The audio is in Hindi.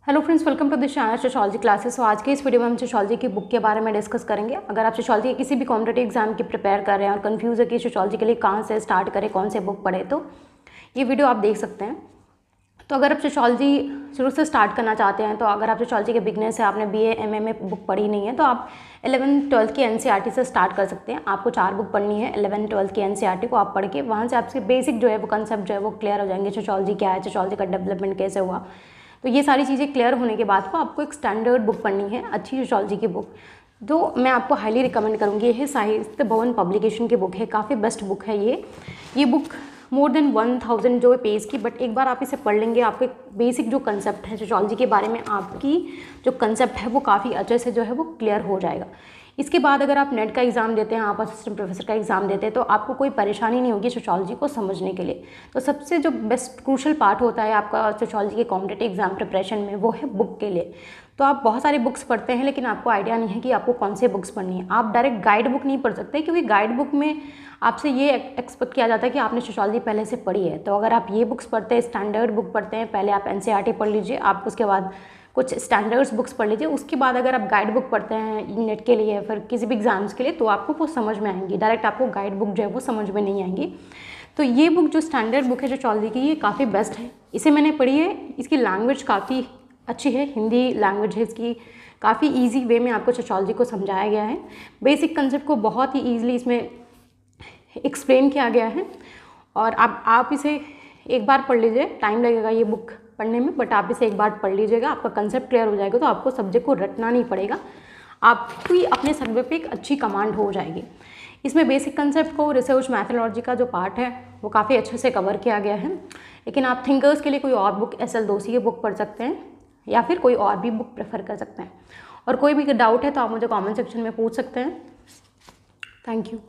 Hello friends, welcome to the channel sociology classes. तो आज के इस वीडियो में हम सोशियोलॉजी की बुक के बारे में डिस्कस करेंगे। अगर आप सोशियोलॉजी के किसी भी कॉम्पिटिटिव एग्जाम की प्रिपेयर कर रहे हैं और कंफ्यूज है कि सोशियोलॉजी के लिए कहाँ से स्टार्ट करें, कौन से बुक पढ़े, तो ये वीडियो आप देख सकते हैं। तो अगर आप सोशियोलॉजी शुरू से स्टार्ट करना चाहते हैं, तो अगर आप सोशियोलॉजी के बिगनर्स हैं, आपने BA MA में बुक पढ़ी नहीं है, तो आप 11th-12th की NCERT से स्टार्ट कर सकते हैं। आपको 4 बुक पढ़नी है 11th-12th की NCERT को आप पढ़ के वहाँ से आपके बेसिक जो है वो कंसेप्ट जो है वो क्लियर हो जाएंगे। सोशियोलॉजी क्या है, सोशियोलॉजी का डेवलपमेंट कैसे हुआ, तो ये सारी चीज़ें क्लियर होने के बाद को आपको एक स्टैंडर्ड बुक पढ़नी है, अच्छी सोशियोलॉजी की बुक। तो मैं आपको हाईली रिकमेंड करूँगी, ये साहित्य भवन पब्लिकेशन की बुक है, काफ़ी बेस्ट बुक है ये बुक मोर देन 1000 जो है पेज की, बट एक बार आप इसे पढ़ लेंगे, आपको एक बेसिक जो कंसेप्ट है सोशियोलॉजी के बारे में, आपकी जो कंसेप्ट है वो काफ़ी अच्छे से जो है वो क्लियर हो जाएगा। इसके बाद अगर आप नेट का एग्ज़ाम देते हैं, आप असिस्टेंट प्रोफेसर का एग्ज़ाम देते हैं, तो आपको कोई परेशानी नहीं होगी सोशियोलॉजी को समझने के लिए। तो सबसे जो बेस्ट क्रूशल पार्ट होता है आपका सोशियोलॉजी के कॉम्पिटिटिव एग्जाम प्रिपरेशन में, वो है बुक के लिए। तो आप बहुत सारी बुक्स पढ़ते हैं, लेकिन आपको आइडिया नहीं है कि आपको कौन से बुक्स पढ़नी है। आप डायरेक्ट गाइड बुक नहीं पढ़ सकते, क्योंकि गाइड बुक में आपसे ये एक्सपेक्ट किया जाता है कि आपने सोशियोलॉजी पहले से पढ़ी है। तो अगर आप ये बुक्स पढ़ते हैं, स्टैंडर्ड बुक पढ़ते हैं, पहले आप NCERT पढ़ लीजिए, आप उसके बाद कुछ स्टैंडर्ड्स बुक्स पढ़ लीजिए, उसके बाद अगर आप गाइड बुक पढ़ते हैं नेट के लिए, फिर किसी भी एग्जाम्स के लिए, तो आपको वो समझ में आएंगी। डायरेक्ट आपको गाइड बुक जो है वो समझ में नहीं आएंगी। तो ये बुक जो स्टैंडर्ड बुक है सोशियोलॉजी की, ये काफ़ी बेस्ट है। इसे मैंने पढ़ी है, इसकी लैंग्वेज काफ़ी अच्छी है, हिंदी लैंग्वेज है इसकी, काफ़ी ईजी वे में आपको सोशियोलॉजी को समझाया गया है। बेसिक कंसेप्ट को बहुत ही ईजिली इसमें एक्सप्लेन किया गया है, और आप इसे एक बार पढ़ लीजिए, टाइम लगेगा ये बुक पढ़ने में, बट आप इसे एक बार पढ़ लीजिएगा, आपका कंसेप्ट क्लियर हो जाएगा, तो आपको सब्जेक्ट को रटना नहीं पड़ेगा, आपकी अपने सब्जेक्ट पे एक अच्छी कमांड हो जाएगी। इसमें बेसिक कंसेप्ट को, रिसर्च मैथोलॉजी का जो पार्ट है वो काफ़ी अच्छे से कवर किया गया है। लेकिन आप थिंकर्स के लिए कोई और बुक, SL दोषी की बुक पढ़ सकते हैं, या फिर कोई और भी बुक प्रेफर कर सकते हैं। और कोई भी डाउट है तो आप मुझे कॉमेंट सेक्शन में पूछ सकते हैं। Thank you.